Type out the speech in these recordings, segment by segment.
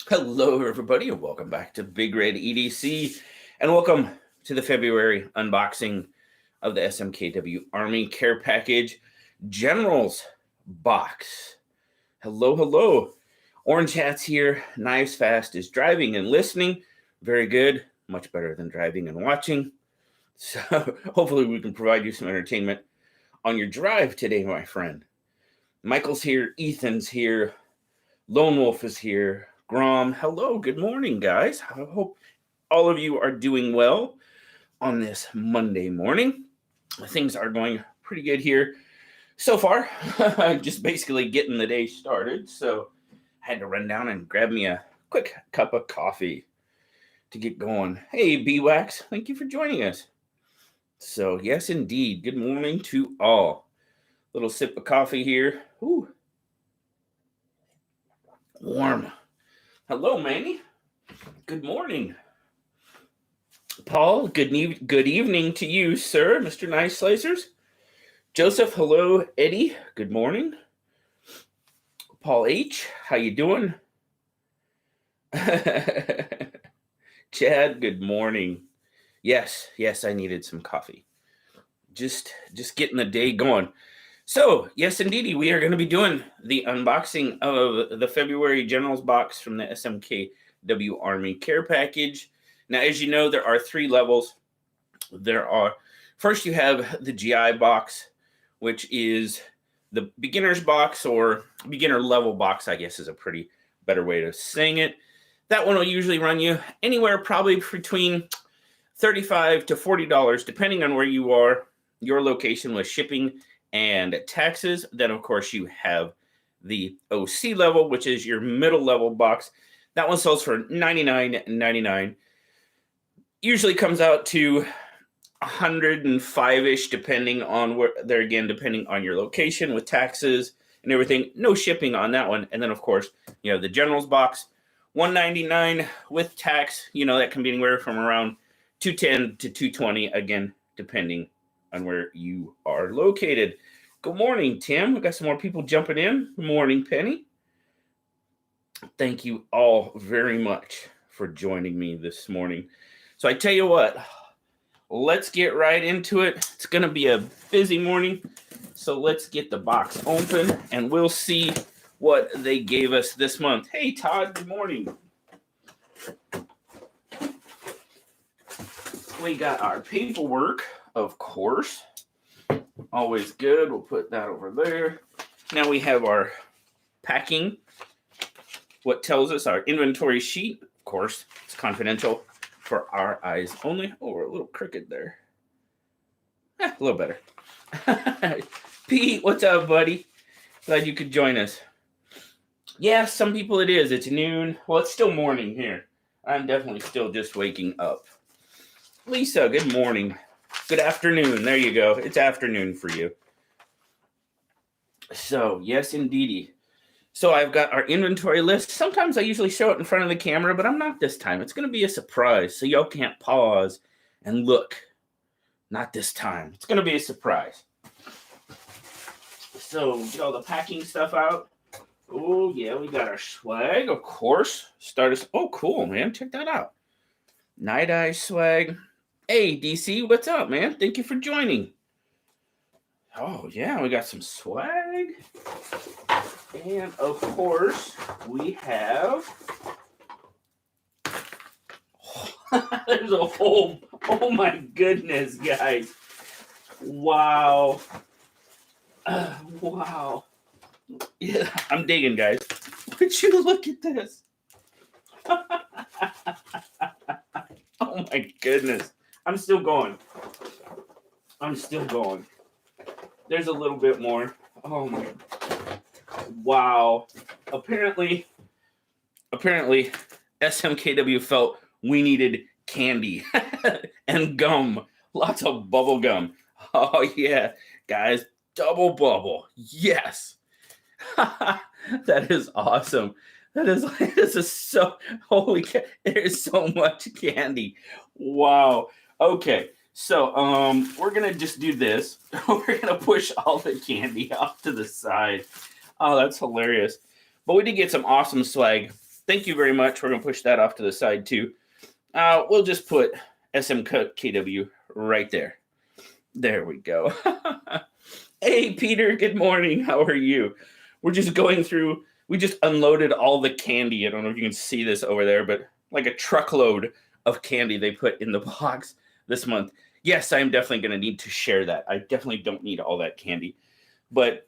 Hello, everybody, and welcome back to BigRedEDC, and welcome to the February unboxing of the SMKW Army Care Package Generals box. Hello, hello. Orange Hat's here. Knives Fast is driving and listening. Very good. Much better than driving and watching. So hopefully we can provide you some entertainment on your drive today, my friend. Michael's here. Ethan's here. Lone Wolf is here. Grom, hello, good morning, guys. I hope all of you are doing well on this Monday morning. Things are going pretty good here so far. Just basically getting the day started. So I had to run down and grab me a quick cup of coffee to get going. Hey, BWAX, thank you for joining us. So yes, indeed, good morning to all. Little sip of coffee here. Ooh. Warm. Hello, Manny. Good morning. Paul, good evening to you, sir, Mr. Nice Slicers. Joseph, hello. Eddie, good morning. Paul H., how you doing? Chad, good morning. Yes, I needed some coffee. Just getting the day going. So, yes, indeed, we are going to be doing the unboxing of the February Generals box from the SMKW Army Care Package. Now, as you know, there are 3 levels. First, you have the GI box, which is the beginner's box, or beginner level box, I guess is a pretty better way to saying it. That one will usually run you anywhere probably between $35 to $40, depending on where you are, your location with shipping and taxes. Then, of course, you have the OC level, which is your middle level box. That one sells for $99.99. Usually comes out to $105-ish, depending on depending on your location with taxes and everything. No shipping on that one. And then, of course, you have the Generals box, $199 with tax. That can be anywhere from around $210 to $220, again, depending on where you are located. Good morning, Tim. We got some more people jumping in. Good morning, Penny. Thank you all very much for joining me this morning. So I tell you what, let's get right into it. It's going to be a busy morning, so let's get the box open and we'll see what they gave us this month. Hey, Todd, good morning. We got our paperwork, of course. Always good. We'll put that over there. Now we have our packing. What tells us our inventory sheet. Of course, it's confidential for our eyes only. Oh, we're a little crooked there. A little better. Pete, what's up, buddy? Glad you could join us. Yeah, some people it is. It's noon. Well, it's still morning here. I'm definitely still just waking up. Lisa, good morning. Good afternoon. There you go. It's afternoon for you. So, yes, indeedy. So I've got our inventory list. Sometimes I usually show it in front of the camera, but I'm not this time. It's going to be a surprise, so y'all can't pause and look. Not this time. It's going to be a surprise. So, get all the packing stuff out. Oh, yeah, we got our swag, of course. Oh, cool, man. Check that out. Night Eye swag. Hey, DC, what's up, man? Thank you for joining. Oh, yeah, we got some swag. And, of course, we have... There's a whole... Oh, my goodness, guys. Wow. Wow. Yeah, I'm digging, guys. Would you look at this? Oh, my goodness. I'm still going. There's a little bit more. Oh my. Wow. Apparently SMKW felt we needed candy and gum. Lots of bubble gum. Oh yeah, guys, double bubble. Yes. That is awesome. This is so, holy cow, there's so much candy. Wow. Okay, so we're gonna just do this. We're gonna push all the candy off to the side. Oh, that's hilarious. But we did get some awesome swag. Thank you very much. We're going to push that off to the side too. We'll just put SMKW right there. There we go. Hey, Peter, good morning. How are you? We're just going through, we just unloaded all the candy. I don't know if you can see this over there, but like a truckload of candy they put in the box this month. Yes, I'm definitely going to need to share that. I definitely don't need all that candy, but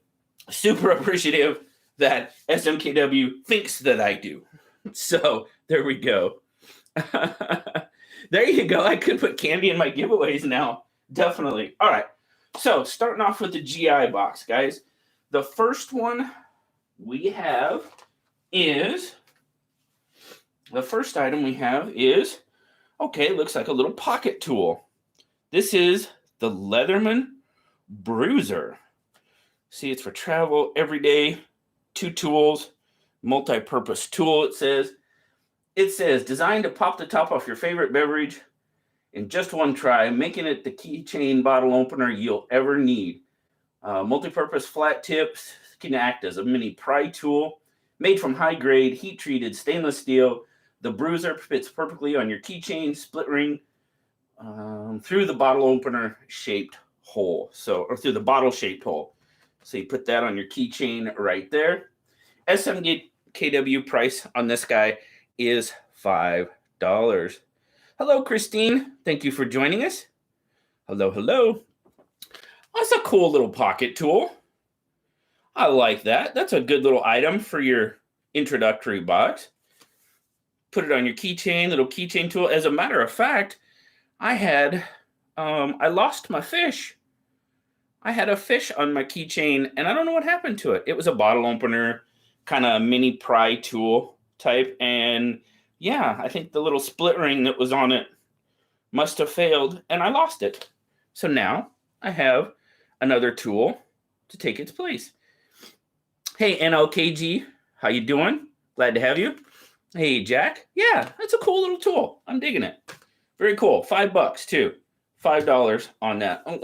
super appreciative that SMKW thinks that I do. So there we go. There you go. I could put candy in my giveaways now. Definitely. All right. So starting off with the GI box, guys. The first one we have is, the first item we have is, okay, looks like a little pocket tool. This is the Leatherman Bruiser. See, it's for travel, everyday, 2 tools, multi-purpose tool, it says. It says, designed to pop the top off your favorite beverage in just one try, making it the keychain bottle opener you'll ever need. Multi-purpose flat tips can act as a mini pry tool. Made from high-grade, heat-treated stainless steel, the Bruiser fits perfectly on your keychain split ring through the bottle opener shaped hole. Or through the bottle shaped hole. So you put that on your keychain right there. SMKW price on this guy is $5. Hello, Christine. Thank you for joining us. Hello, hello. That's a cool little pocket tool. I like that. That's a good little item for your introductory box. Put it on your keychain, little keychain tool. As a matter of fact, I lost my fish. I had a fish on my keychain, and I don't know what happened to it. It was a bottle opener, kind of mini pry tool type, and yeah, I think the little split ring that was on it must have failed, and I lost it. So now I have another tool to take its place. Hey, NLKG, how you doing? Glad to have you. Hey, Jack. Yeah, that's a cool little tool. I'm digging it. Very cool. $5 too. $5 on that. Oh,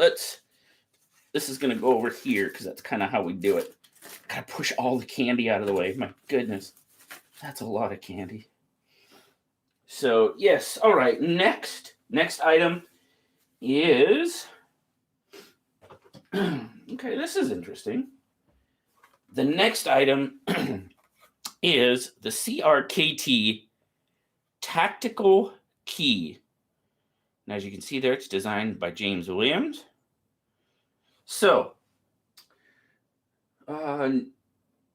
this is going to go over here because that's kind of how we do it. Got to push all the candy out of the way. My goodness. That's a lot of candy. So, yes. All right. Next item is... okay, this is interesting. The next item is the CRKT Tactical Key. And as you can see there, it's designed by James Williams. So, no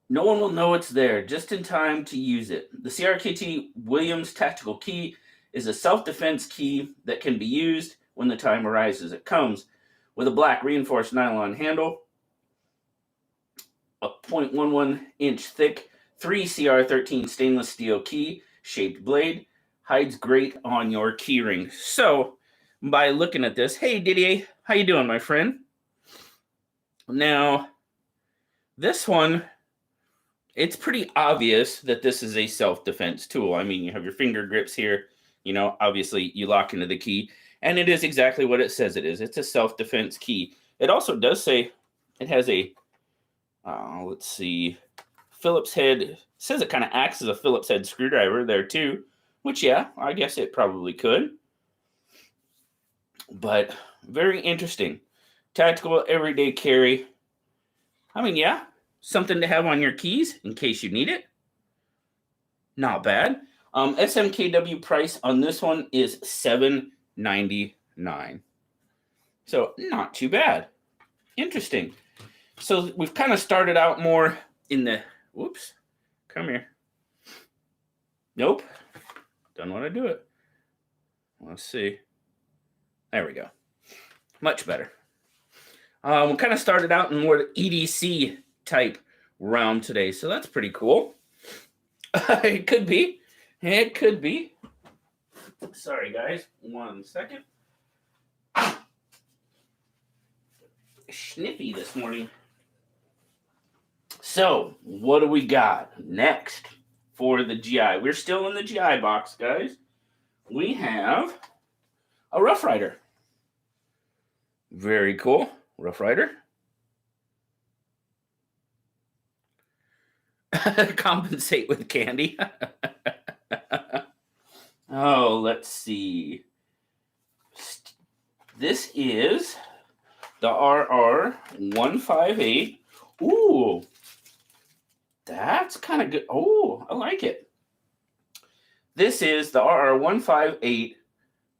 one will know it's there just in time to use it. The CRKT Williams Tactical Key is a self-defense key that can be used when the time arises. It comes with a black reinforced nylon handle, a 0.11 inch thick 3CR13 stainless steel key shaped blade, hides great on your key ring. So by looking at this, hey Didier, how you doing, my friend? Now, this one, it's pretty obvious that this is a self-defense tool. I mean, you have your finger grips here, you know, obviously you lock into the key, and it is exactly what it says it is. It's a self-defense key. It also does say it has a, let's see, Phillips head. It says it kind of acts as a Phillips head screwdriver there too, which, yeah, I guess it probably could. But very interesting. Tactical everyday carry. I mean, yeah, something to have on your keys in case you need it. Not bad. SMKW price on this one is $7.99. So not too bad. Interesting. So we've kind of started out more in the, whoops, come here. Nope, don't want to do it. Let's see. There we go. Much better. We kind of started out in more EDC type realm today, so that's pretty cool. It could be. It could be. Sorry, guys. 1 second. Sniffy this morning. So, what do we got next for the GI? We're still in the GI box, guys. We have a Rough Rider. Very cool. Rough Rider. Compensate with candy. Oh, let's see. This is the RR158. Ooh, that's kind of good. Oh, I like it. This is the RR158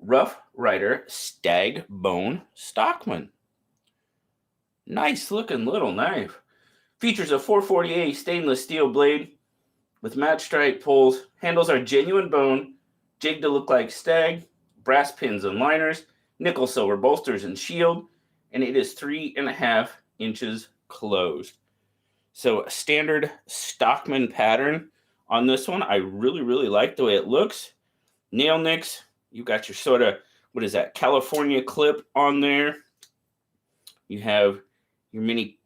Rough Rider Stag Bone Stockman. Nice looking little knife. Features a 440A stainless steel blade with matte stripe pulls. Handles are genuine bone, jigged to look like stag, brass pins and liners, nickel silver bolsters and shield, and it is 3.5 inches closed. So a standard Stockman pattern on this one. I really, really like the way it looks. Nail nicks. You got your sort of, what is that, California clip on there. You have your mini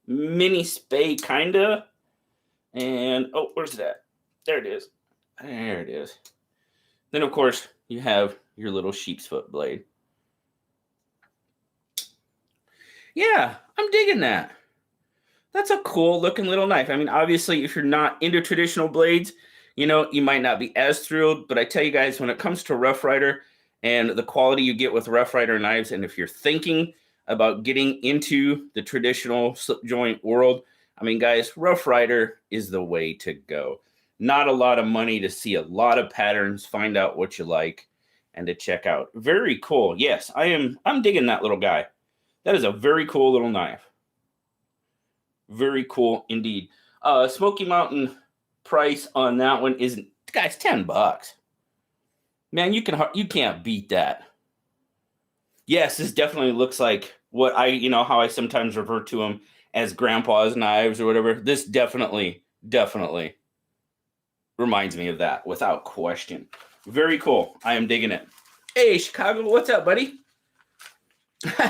spay kinda. And oh, where's that? There it is. There it is. Then of course you have your little sheep's foot blade. Yeah, I'm digging that. That's a cool looking little knife. I mean, obviously, if you're not into traditional blades, you know, you might not be as thrilled. But I tell you guys, when it comes to Rough Rider and the quality you get with Rough Rider knives, and if you're thinking about getting into the traditional slip joint world, I mean, guys, Rough Rider is the way to go. Not a lot of money to see a lot of patterns, find out what you like, and to check out. Very cool. Yes, I'm digging that little guy. That is a very cool little knife. Very cool indeed. Smoky Mountain price on that one is, guys, $10. Man, you can't beat that. Yes, this definitely looks like what how I sometimes refer to them as grandpa's knives or whatever. This definitely reminds me of that without question. Very cool. I am digging it. Hey, Chicago, what's up, buddy?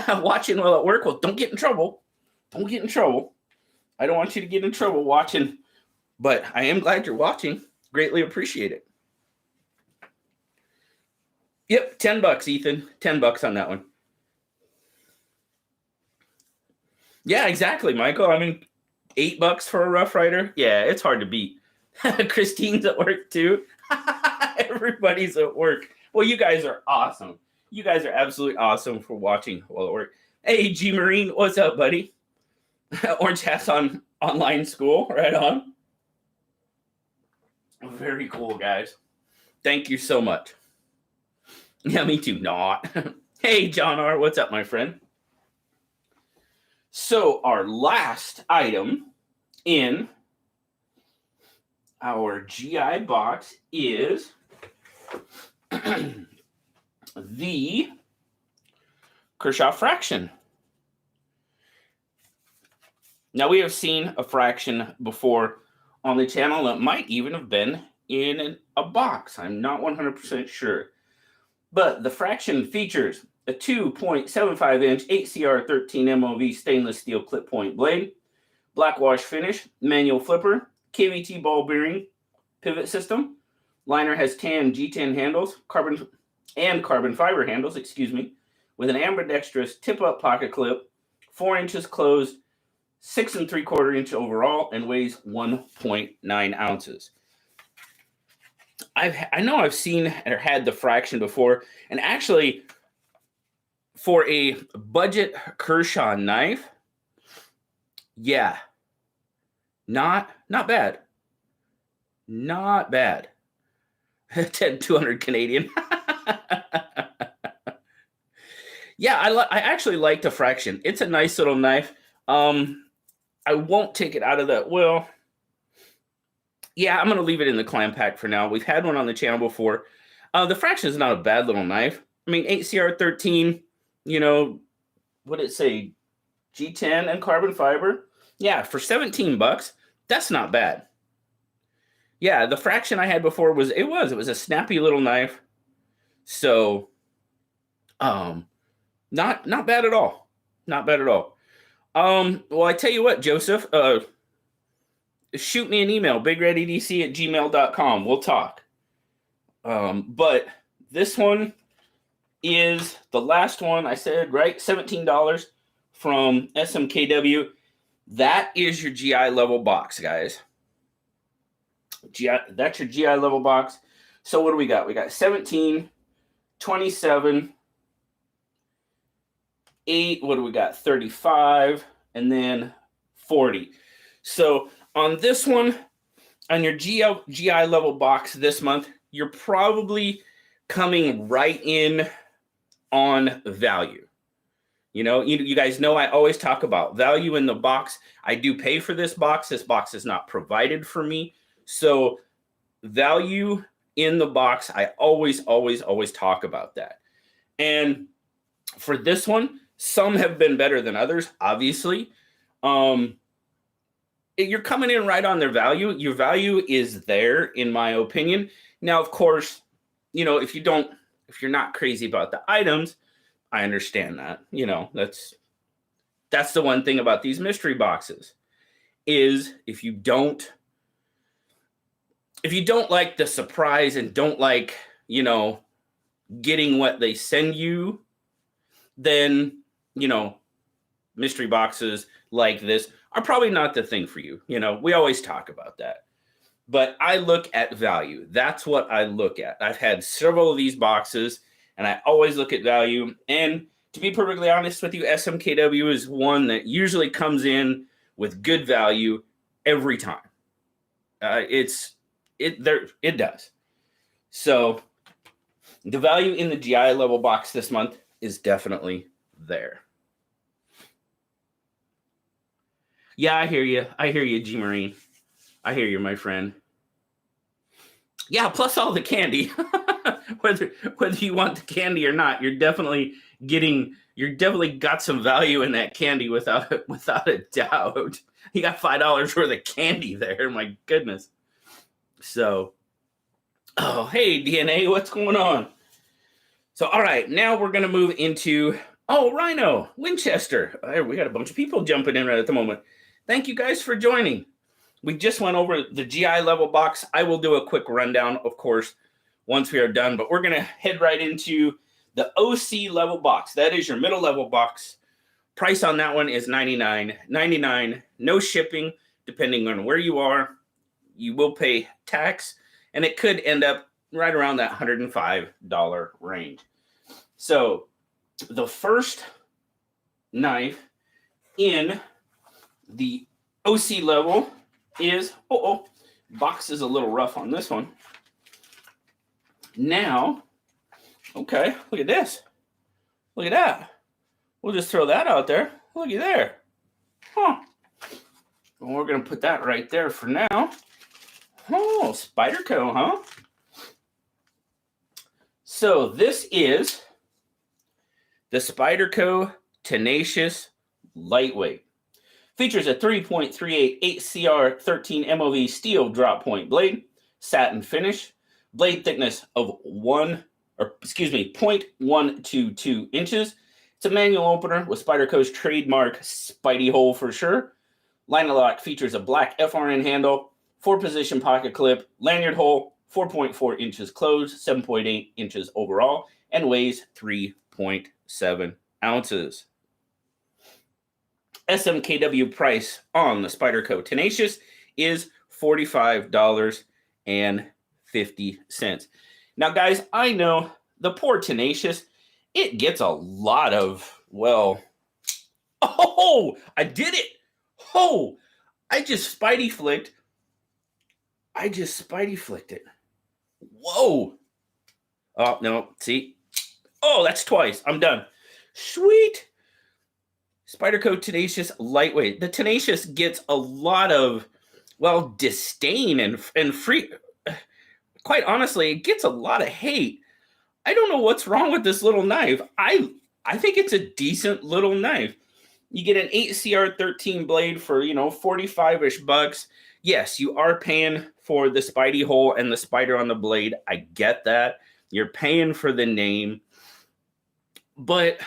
Watching while at work? Well, don't get in trouble. Don't get in trouble. I don't want you to get in trouble watching, but I am glad you're watching. Greatly appreciate it. Yep, $10, Ethan. $10 on that one. Yeah, exactly, Michael. I mean, $8 for a Rough Rider. Yeah, it's hard to beat. Christine's at work too. Everybody's at work. Well, you guys are awesome. You guys are absolutely awesome for watching while at work. Hey, G Marine, what's up, buddy? Orange hats on online school, right on. Very cool, guys. Thank you so much. Yeah, me too. Not. Hey, John R., what's up, my friend? So our last item in our GI box is the Kershaw fraction. Now, we have seen a fraction before on the channel. It might even have been in a box. I'm not 100% sure. But the fraction features a 2.75-inch 8CR13 MOV stainless steel clip point blade, black wash finish, manual flipper, KVT ball bearing pivot system. Liner has tan G10 handles, carbon fiber handles, with an ambidextrous tip-up pocket clip, 4 inches closed, 6 3/4 inch overall, and weighs 1.9 ounces. I know I've seen or had the fraction before, and actually, for a budget Kershaw knife, yeah, not bad. Not bad. 200 Canadian. Yeah, I actually like the fraction. It's a nice little knife. I won't take it out of that. Well, yeah, I'm going to leave it in the clam pack for now. We've had one on the channel before. The fraction is not a bad little knife. I mean, 8CR13, what did it say? G10 and carbon fiber. Yeah, for $17, that's not bad. Yeah, the fraction I had before was a snappy little knife. So, not bad at all. Not bad at all. Well, I tell you what, Joseph, shoot me an email, BigRedEDC@gmail.com. We'll talk. But this one is the last one I said, right? $17 from SMKW. That is your GI level box, guys. That's your GI level box. So what do we got? We got 17, 27, 8, what do we got? 35, and then 40. So on this one, on your GI level box this month, you're probably coming right in on value. You know, you guys know I always talk about value in the box. I do pay for this box. This box is not provided for me. So value in the box, I always talk about that. And for this one, some have been better than others, obviously. You're coming in right on their value. Your value is there, in my opinion. Now, of course, you know, if you're not crazy about the items, I understand that. You know, that's the one thing about these mystery boxes is if you don't like the surprise and don't like, you know, getting what they send you, then, you know, mystery boxes like this are probably not the thing for you. You know, we always talk about that. But I look at value. That's what I look at. I've had several of these boxes, and I always look at value. And to be perfectly honest with you, SMKW is one that usually comes in with good value every time. It does. So the value in the GI level box this month is definitely there. Yeah, I hear you. I hear you, G Marine. I hear you, my friend. Yeah, plus all the candy. whether you want the candy or not, you're definitely got some value in that candy without a doubt. You got $5 worth of candy there. My goodness. So, oh, hey, DNA, what's going on? So, all right, now we're going to move into, Rhino, Winchester. We got a bunch of people jumping in right at the moment. Thank you guys for joining. We just went over the GI level box. I will do a quick rundown, of course, once we are done, but we're going to head right into the OC level box. That is your middle level box. Price on that one is $99.99. No shipping, depending on where you are. You will pay tax, and it could end up right around that $105 range. So the first knife in the OC level is, box is a little rough on this one. Now, okay, look at this. Look at that. We'll just throw that out there. Look at there. Huh. Well, we're going to put that right there for now. Oh, Spyderco, huh? So this is the Spyderco Tenacious Lightweight. Features a 3.38 8CR13 MOV steel drop point blade, satin finish, blade thickness of 0.122 inches. It's a manual opener with Spyderco's trademark Spidey hole for sure. Line-a-lock features a black FRN handle, 4-position pocket clip, lanyard hole, 4.4 inches closed, 7.8 inches overall, and weighs 3.7 ounces. SMKW price on the Spyderco Tenacious is $45.50. Now, guys, I know the poor Tenacious, it gets a lot of, I did it. I just Spidey flicked it. Whoa. Oh, no, see? Oh, that's twice. I'm done. Sweet. Spyderco Tenacious Lightweight. The Tenacious gets a lot of, disdain and free. Quite honestly, it gets a lot of hate. I don't know what's wrong with this little knife. I think it's a decent little knife. You get an 8CR13 blade for, 45-ish bucks. Yes, you are paying for the Spidey hole and the spider on the blade. I get that. You're paying for the name. But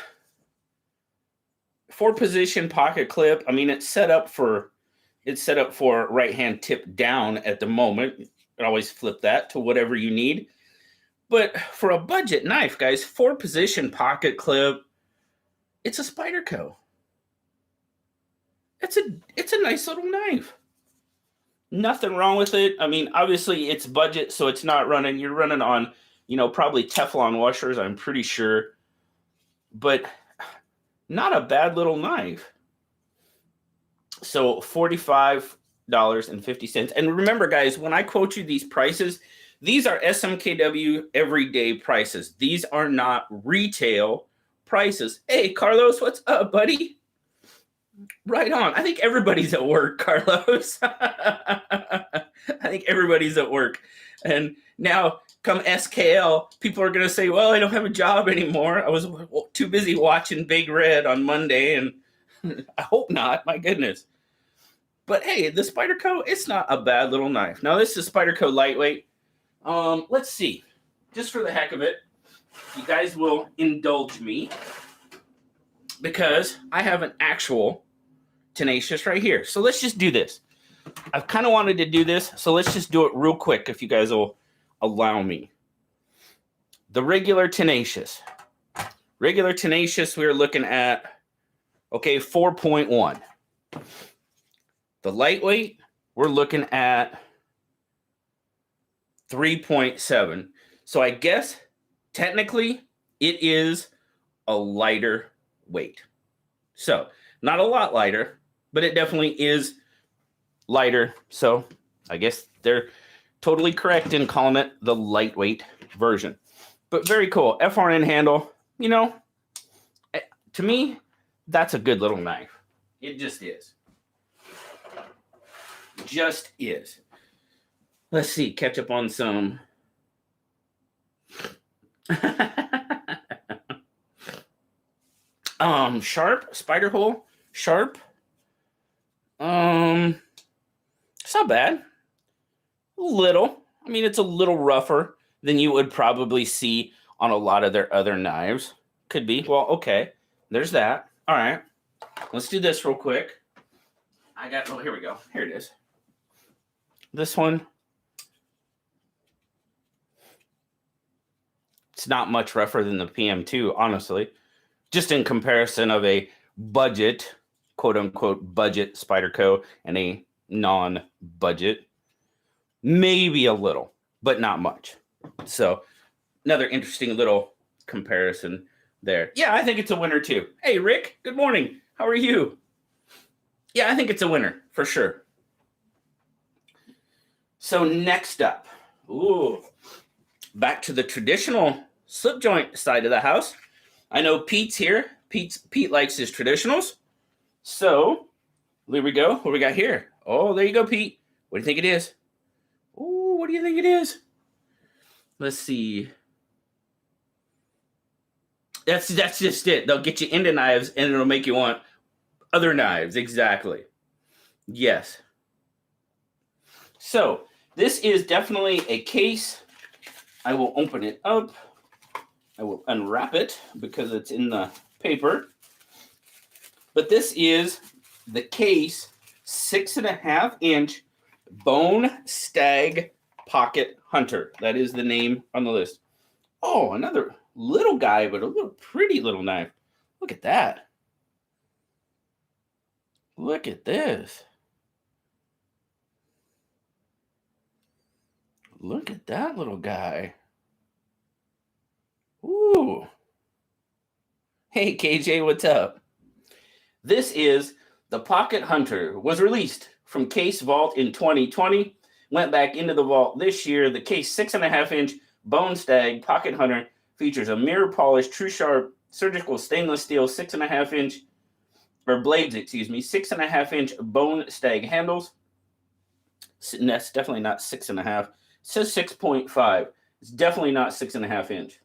4-position pocket clip. I mean, it's set up for right-hand tip down at the moment. You can always flip that to whatever you need. But for a budget knife, guys, 4-position pocket clip, it's a Spyderco. It's a nice little knife. Nothing wrong with it. I mean, obviously it's budget, so it's not running. You're running on, probably Teflon washers, I'm pretty sure. But not a bad little knife. So $45.50. And remember, guys, when I quote you these prices, these are SMKW everyday prices. These are not retail prices. Hey, Carlos, what's up, buddy? Right on. I think everybody's at work, Carlos. I think everybody's at work. And now come SKL, people are going to say, well, I don't have a job anymore. I was too busy watching Big Red on Monday, and I hope not. My goodness. But hey, the Spyderco, it's not a bad little knife. Now, this is Spyderco lightweight. Let's see. Just for the heck of it, you guys will indulge me because I have an actual tenacious right here. So let's just do this. I've kind of wanted to do this, so let's just do it real quick if you guys will allow me. The regular tenacious. Regular tenacious, we're looking at, 4.1. The lightweight, we're looking at 3.7. So I guess technically it is a lighter weight. So not a lot lighter, but it definitely is lighter. So I guess they're totally correct in calling it the lightweight version. But very cool. FRN handle, to me, that's a good little knife. It just is. Just is. Let's see, catch up on some. Sharp, spider hole, sharp. It's not bad. A little. I mean, it's a little rougher than you would probably see on a lot of their other knives. Could be. Well, okay. There's that. All right. Let's do this real quick. Here we go. Here it is. This one. It's not much rougher than the PM2, honestly. Just in comparison of a budget, quote unquote, budget Spyderco and a non-budget. Maybe a little, but not much. So another interesting little comparison there. Yeah, I think it's a winner too. Hey, Rick, good morning. How are you? Yeah, I think it's a winner for sure. So next up, back to the traditional slip joint side of the house. I know Pete's here. Pete likes his traditionals. So here we go. What do we got here? Oh, there you go, Pete. What do you think it is? Oh, what do you think it is? Let's see. That's just it. They'll get you into knives and it'll make you want other knives. Exactly. Yes. So this is definitely a case. I will open it up. I will unwrap it because it's in the paper. But this is the case 6.5-inch Bone Stag Pocket Hunter. That is the name on the list. Oh, another little guy, but a little pretty little knife. Look at that. Look at this. Look at that little guy. Ooh. Hey, KJ, what's up? This is the Pocket Hunter. Was released from Case Vault in 2020. Went back into the vault this year. The Case 6.5-inch Bone Stag Pocket Hunter features a mirror polished, true sharp, surgical stainless steel 6.5-inch, or blades, 6.5-inch Bone Stag handles. And that's definitely not 6.5. It says 6.5. It's definitely not 6.5-inch.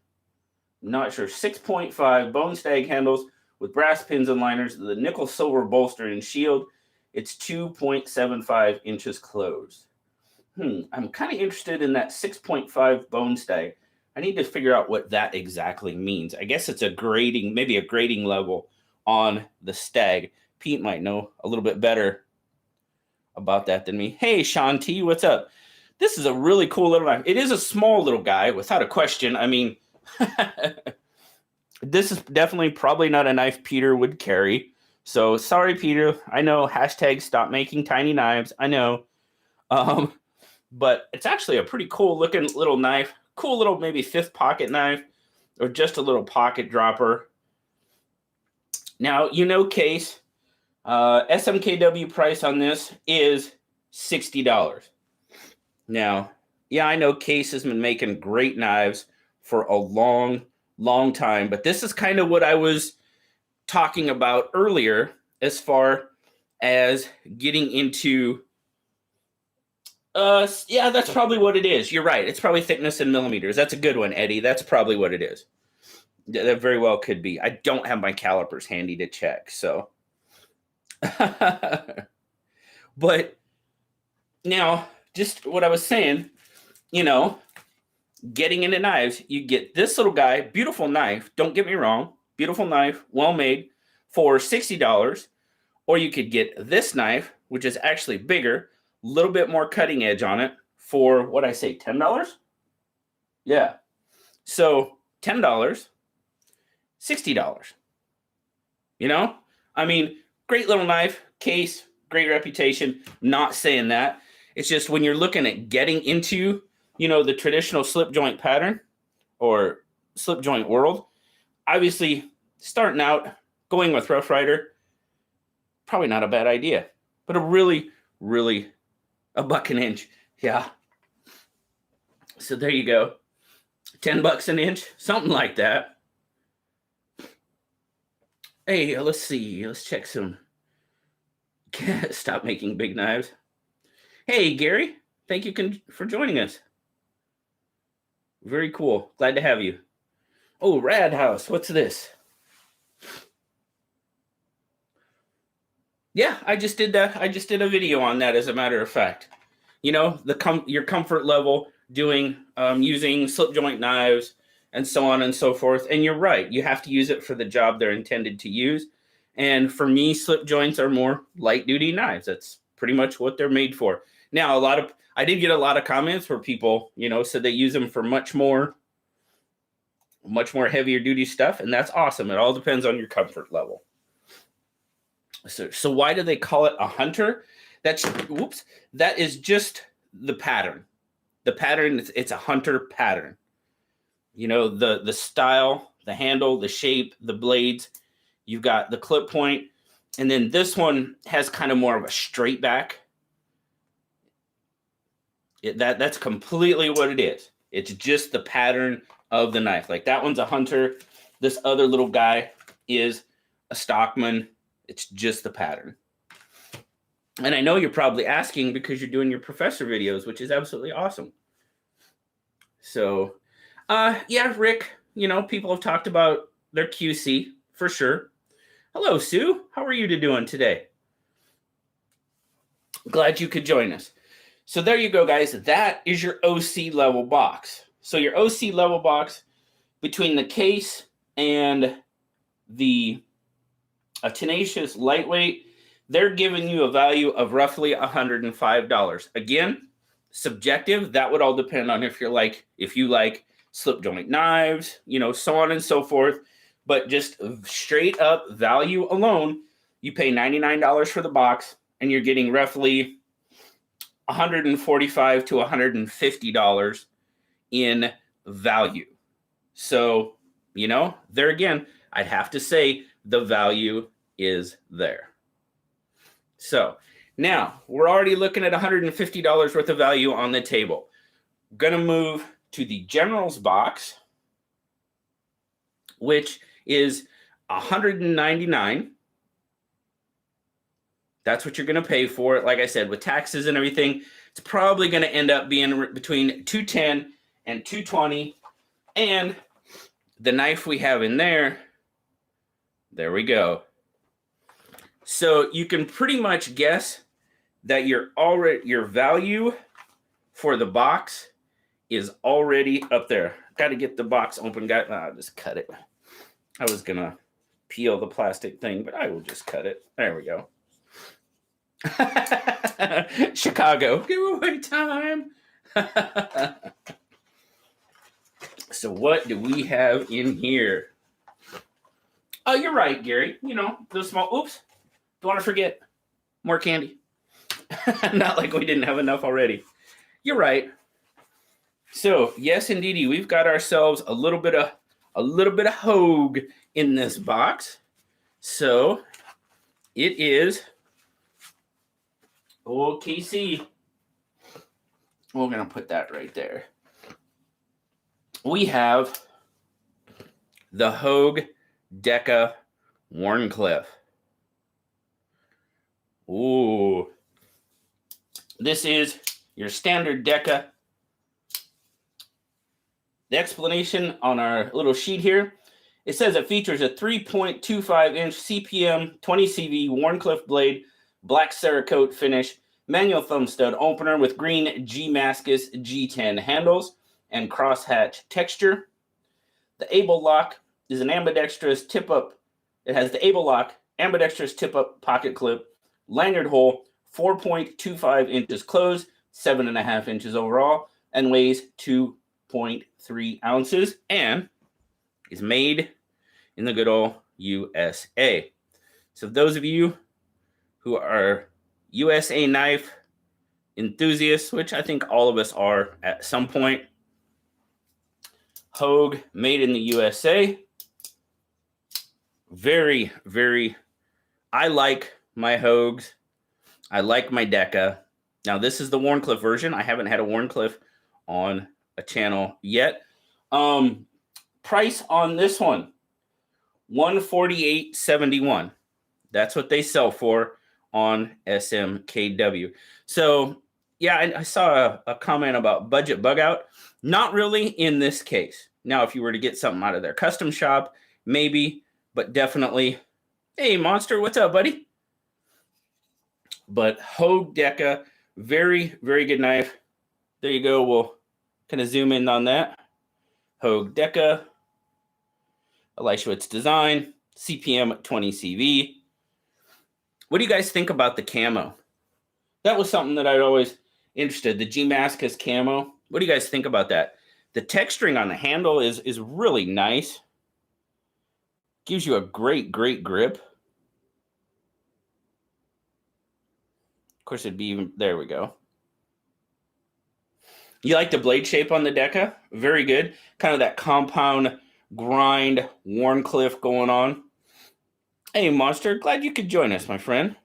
Not sure. 6.5 Bone Stag handles with brass pins and liners, the nickel silver bolster and shield. It's 2.75 inches closed. I'm kind of interested in that 6.5 Bone Stag. I need to figure out what that exactly means. I guess it's a grading, maybe a grading level on the Stag. Pete might know a little bit better about that than me. Hey, Sean T, what's up? This is a really cool little knife. It is a small little guy, without a question. I mean, this is definitely probably not a knife Peter would carry. So sorry, Peter. I know. Hashtag stop making tiny knives. I know. But it's actually a pretty cool looking little knife. Cool little maybe 5th pocket knife or just a little pocket dropper. Now, case, SMKW price on this is $60. Now, yeah, I know Case has been making great knives for a long, long time, but this is kind of what I was talking about earlier as far as getting into, yeah, that's probably what it is. You're right. It's probably thickness in millimeters. That's a good one, Eddie. That's probably what it is. That very well could be. I don't have my calipers handy to check, so. But now, just what I was saying, getting into knives, you get this little guy, beautiful knife. Don't get me wrong. Beautiful knife, well made, for $60. Or you could get this knife, which is actually bigger, a little bit more cutting edge on it, for what I say, $10? Yeah. So $10, $60. I mean, great little knife, Case, great reputation. Not saying that. It's just when you're looking at getting into, the traditional slip joint pattern or slip joint world, obviously starting out, going with Rough Rider, probably not a bad idea. But a really, really, $1 an inch. Yeah. So there you go. $10 an inch, something like that. Hey, let's see. Let's check some. Stop making big knives. Hey, Gary. Thank you for joining us. Very cool. Glad to have you. Oh, Rad House. What's this? Yeah, I just did that. I just did a video on that, as a matter of fact. Your comfort level doing using slip joint knives and so on and so forth. And you're right. You have to use it for the job they're intended to use. And for me, slip joints are more light duty knives. That's pretty much what they're made for. Now, I did get a lot of comments where people, said they use them for much more heavier duty stuff. And that's awesome. It all depends on your comfort level. So why do they call it a hunter? That is just the pattern. The pattern, it's a hunter pattern. The style, the handle, the shape, the blades. You've got the clip point. And then this one has kind of more of a straight back. That's completely what it is. It's just the pattern of the knife. Like that one's a hunter. This other little guy is a stockman. It's just the pattern. And I know you're probably asking because you're doing your professor videos, which is absolutely awesome. So, yeah, Rick, people have talked about their QC for sure. Hello, Sue. How are you doing today? Glad you could join us. So there you go, guys. That is your OC level box. So your OC level box between the case and the tenacious lightweight, they're giving you a value of roughly $105. Again, subjective. That would all depend on if you like slip joint knives, so on and so forth. But just straight up value alone, you pay $99 for the box, and you're getting roughly $145 to $150 in value. So, there again, I'd have to say the value is there. So now we're already looking at $150 worth of value on the table. Going to move to the General's box, which is $199. That's what you're going to pay for it. Like I said, with taxes and everything, it's probably going to end up being between $210 and $220. And the knife we have in there we go. So you can pretty much guess that your value for the box is already up there. Got to get the box open. I'll just cut it. I was going to peel the plastic thing, but I will just cut it. There we go. Chicago giveaway time. So what do we have in here? Oh, you're right, Gary. The small, oops. Don't want to forget more candy. Not like we didn't have enough already. You're right. So yes, indeedy, we've got ourselves a little bit of Hogue in this box. So it is OKC. We're gonna put that right there. We have the Hogue Deca Wharncliffe. Ooh. This is your standard Deca. The explanation on our little sheet here, it says it features a 3.25-inch CPM 20CV Wharncliffe blade, black Cerakote finish, manual thumb stud opener with green g-mascus G10 handles and crosshatch texture. The Able Lock is an ambidextrous tip-up. It has the Able Lock ambidextrous tip-up pocket clip, lanyard hole, 4.25 inches closed, 7.5 inches overall, and weighs 2.3 ounces, and is made in the good old USA. So those of you who are USA knife enthusiasts, which I think all of us are at some point, Hogue made in the USA. Very, very, I like my Hogues. I like my Deca. Now this is the Wharncliffe version. I haven't had a Wharncliffe on a channel yet. Price on this one, $148.71. That's what they sell for on SMKW. So yeah, I saw a comment about budget bug out. Not really in this case. Now, if you were to get something out of their custom shop, maybe, but definitely. Hey, Monster, what's up, buddy? But Hogue Deca, very, very good knife. There you go. We'll kind of zoom in on that. Hogue Deca, Elisha design, CPM 20 CV. What do you guys think about the camo? That was something that I'd always interested. The g-mascus camo. What do you guys think about that? The texturing on the handle is really nice. Gives you a great, great grip. Of course, it'd be even, there we go. You like the blade shape on the Deca? Very good. Kind of that compound grind Wharncliffe going on. Hey, Monster, glad you could join us, my friend.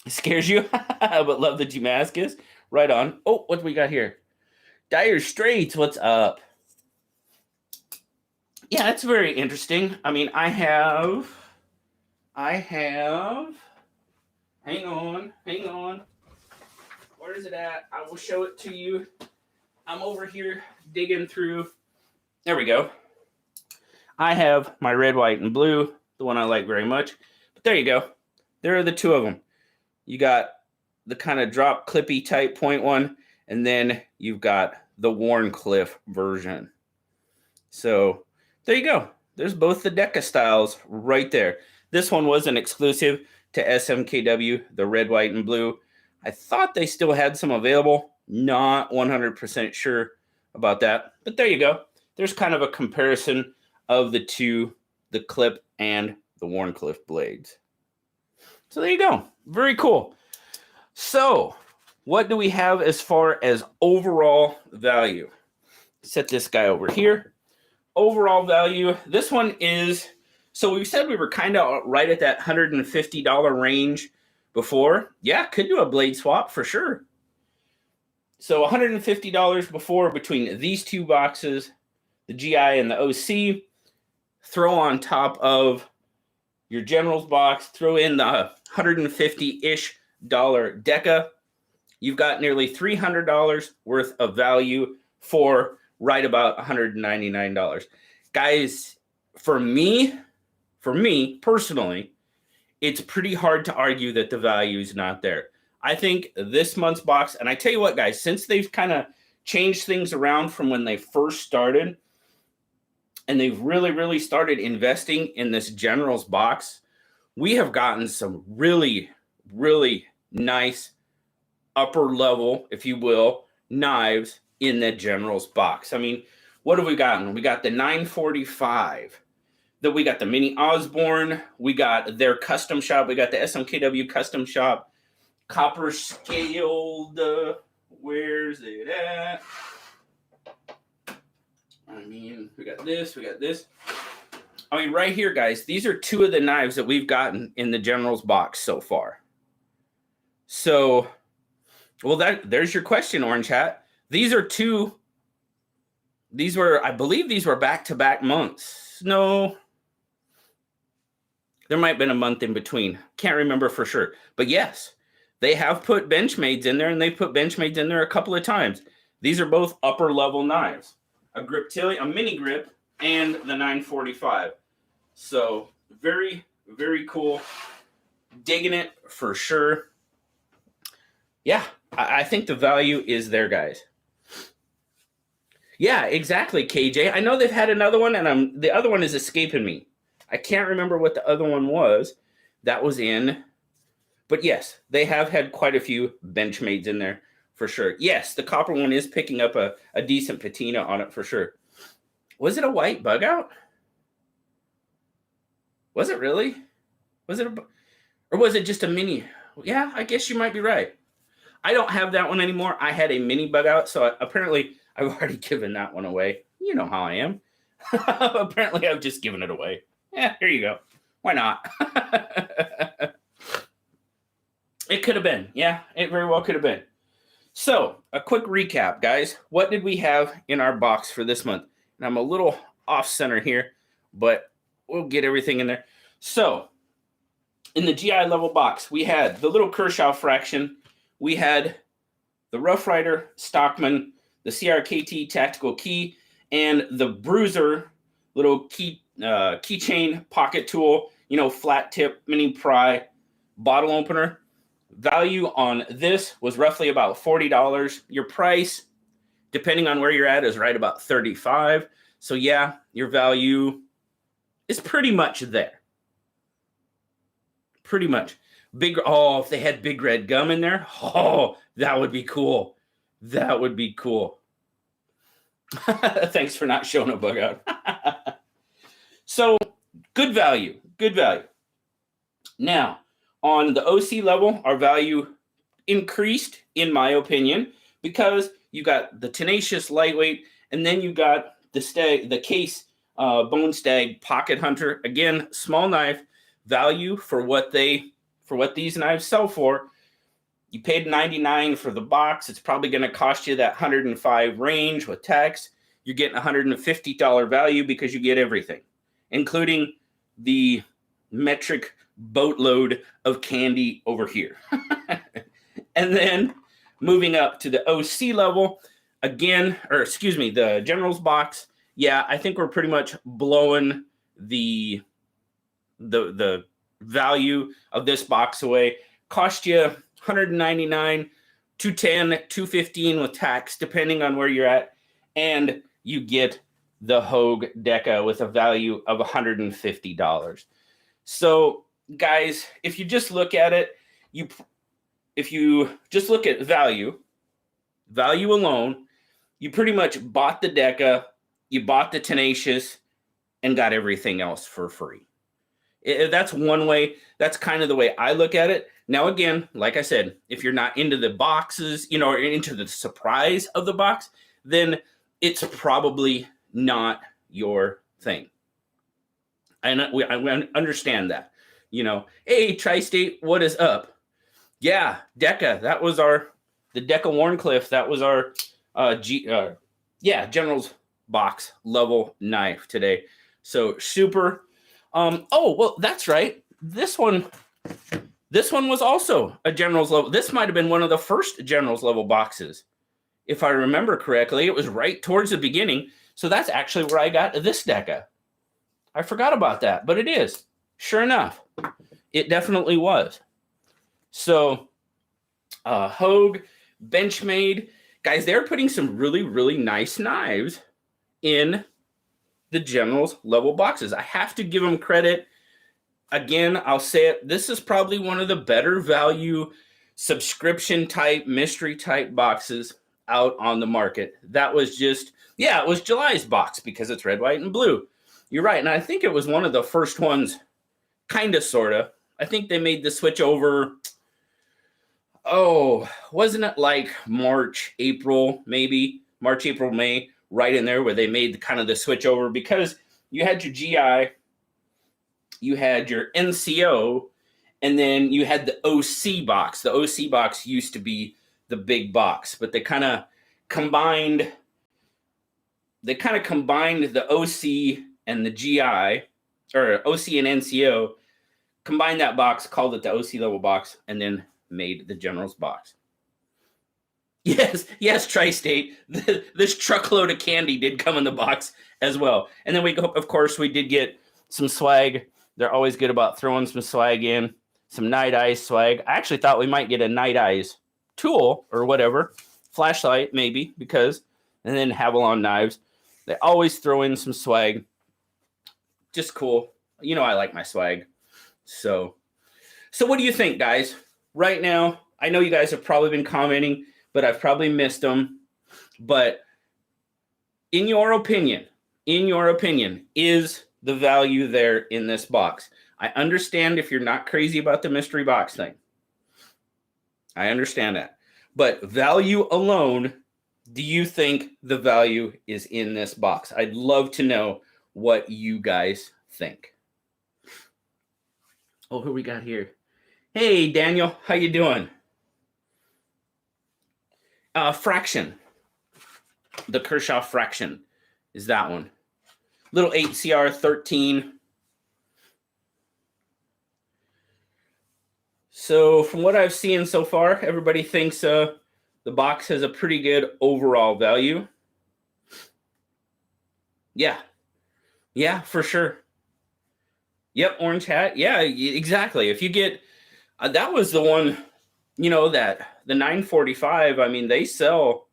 It scares you, but love the g-mascus. Right on. Oh, what do we got here? Dire Straits, what's up? Yeah, that's very interesting. I mean, I have, hang on. Where is it at? I will show it to you. I'm over here digging through. There we go. I have my red, white, and blue, the one I like very much. But there you go. There are the two of them. You got the kind of drop clippy type point one, and then you've got the Wharncliffe version. So there you go. There's both the Deca styles right there. This one was an exclusive to SMKW, the red, white, and blue. I thought they still had some available. Not 100% sure about that. But there you go. There's kind of a comparison of the two, the clip and the Wharncliffe blades. So there you go. Very cool. So what do we have as far as overall value? Set this guy over here. Overall value, this one is, so we said we were kind of right at that $150 range before. Yeah, could do a blade swap for sure. So $150 before between these two boxes, the GI and the OC. Throw on top of your General's box, throw in the $150-ish Deca. You've got nearly $300 worth of value for right about $199. Guys, for me personally, it's pretty hard to argue that the value is not there. I think this month's box, and I tell you what, guys, since they've kind of changed things around from when they first started, and they've really, really started investing in this General's box, we have gotten some really, really nice upper level, if you will, knives in the General's box. I mean, what have we gotten? We got the 945, we got the Mini Osborne. We got their custom shop. We got the SMKW custom shop. Copper scaled. Where's it at? I mean, we got this. We got this. I mean, right here, guys, these are two of the knives that we've gotten in the General's box so far. So, well, there's your question, Orange Hat. These are two. These were, I believe these were back-to-back months. No, there might have been a month in between. Can't remember for sure. But yes, they have put Benchmades in there, and they put Benchmades in there a couple of times. These are both upper-level knives. A Griptilian, a mini grip, and the 945. So very, very cool. Digging it for sure. Yeah, I think the value is there, guys. Yeah, exactly, KJ. I know they've had another one, and the other one is escaping me. I can't remember what the other one was that was in. But yes, they have had quite a few Benchmades in there for sure. Yes, the copper one is picking up a decent patina on it for sure. Was it a white bug out? Was it really? Was it or was it just a mini? Yeah, I guess you might be right. I don't have that one anymore. I had a mini bug out, so apparently I've already given that one away. You know how I am. Apparently I've just given it away. Yeah, here you go. Why not? It could have been. Yeah, it very well could have been. So, a quick recap, guys. What did we have in our box for this month? And I'm a little off center here, but we'll get everything in there. So, in the GI level box, we had the little Kershaw fraction. We had the Rough Rider Stockman, the CRKT tactical key, and the Bruiser little keychain pocket tool, you know, flat tip mini pry bottle opener. Value on this was roughly about $40. Your price, depending on where you're at, is right about $35. So yeah, your value is pretty much there. Pretty much. If they had Big Red gum in there, oh, that would be cool. That would be cool. Thanks for not showing a bug out. So good value, good value. Now, on the OC level, our value increased, in my opinion, because you got the tenacious lightweight, and then you got the case bone stag pocket hunter. Again, small knife value for what these knives sell for. You paid $99 for the box. It's probably going to cost you that $105 range with tax. You're getting $150 value because you get everything, including the metric boatload of candy over here. And then moving up to the OC level again, the General's box. Yeah, I think we're pretty much blowing the value of this box away. Cost you $199, $210, $215 with tax, depending on where you're at, and you get the Hogue Deca with a value of $150. So, guys, if you just look at it, if you just look at value alone, you pretty much bought the Deca, you bought the Tenacious, and got everything else for free. That's one way. That's kind of the way I look at it. Now, again, like I said, if you're not into the boxes, or into the surprise of the box, then it's probably not your thing. And I understand that. Hey, Tri-State, what is up? Yeah, Deca. That was the Deca Warncliffe. That was our General's box level knife today. So super. Oh, well, that's right. This one was also a General's level. This might have been one of the first General's level boxes, if I remember correctly. It was right towards the beginning. So that's actually where I got this Deca. I forgot about that, but it is. Sure enough, it definitely was. So, Hogue, Benchmade, guys, they're putting some really, really nice knives in the General's level boxes. I have to give them credit. Again, I'll say it. This is probably one of the better value subscription type, mystery type boxes out on the market. That was just, it was July's box because it's red, white, and blue. you're right. And I think it was one of the first ones, kind of, sort of. I think they made the switch over. Oh, wasn't it like March, April, maybe? March, April, May, right in there where they made kind of the switch over, because you had your GI, you had your NCO, and then you had the OC box. The OC box used to be the big box, but they kind of combined the OC and the GI, or OC and NCO, combined that box, called it the OC level box, and then made the General's box. Yes, Tri-State. This truckload of candy did come in the box as well. And then of course, we did get some swag. They're always good about throwing some swag in, some Night Eyes swag. I actually thought we might get a Night Eyes tool or whatever, flashlight maybe, and then Havalon knives. They always throw in some swag. Just cool. You know, I like my swag. So what do you think, guys? Right now, I know you guys have probably been commenting, but I've probably missed them. But in your opinion, is the value there in this box? I understand if you're not crazy about the mystery box thing. I understand that. But value alone, do you think the value is in this box? I'd love to know what you guys think. Oh, who we got here? Hey, Daniel, how you doing? Fraction. The Kershaw Fraction is that one. Little 8CR13. So from what I've seen so far, everybody thinks the box has a pretty good overall value. Yeah, for sure. Yep, orange hat. Yeah, exactly. If you get, that was the one, that the 945, I mean, they sell,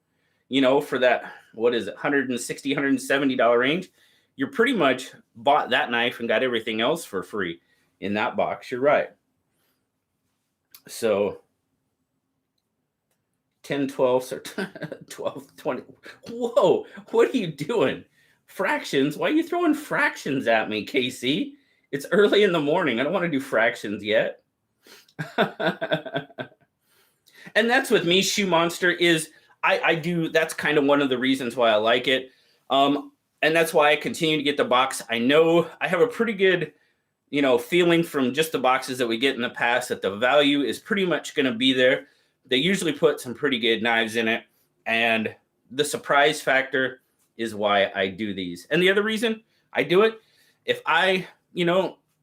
for that, what is it, $160, $170 range. You're pretty much bought that knife and got everything else for free in that box. You're right. So 10, 12, 12, 20. Whoa, what are you doing? Fractions? Why are you throwing fractions at me, Casey? It's early in the morning. I don't want to do fractions yet. And that's with me, Shoe Monster, is I do, that's kind of one of the reasons why I like it. And that's why I continue to get the box. I know I have a pretty good, feeling from just the boxes that we get in the past that the value is pretty much going to be there. They usually put some pretty good knives in it. And the surprise factor is why I do these. And the other reason I do it, if I,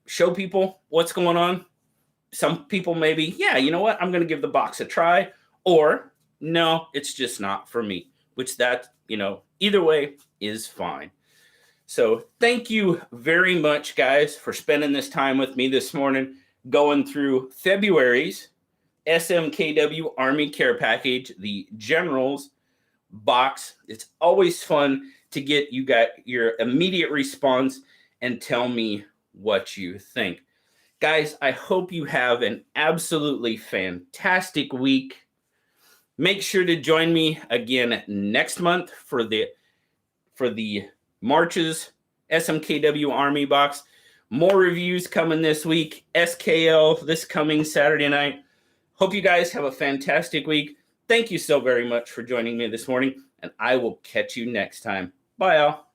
show people what's going on, some people maybe, yeah, you know what, I'm going to give the box a try, or no, it's just not for me, which that, either way is fine. So thank you very much, guys, for spending this time with me this morning, going through February's SMKW Army Care Package, the General's box. It's always fun to get you got your immediate response and tell me what you think. Guys, I hope you have an absolutely fantastic week. Make sure to join me again next month for the March's SMKW Army box. More reviews coming this week. SKL this coming Saturday night. Hope you guys have a fantastic week. Thank you so very much for joining me this morning, and I will catch you next time. Bye, y'all.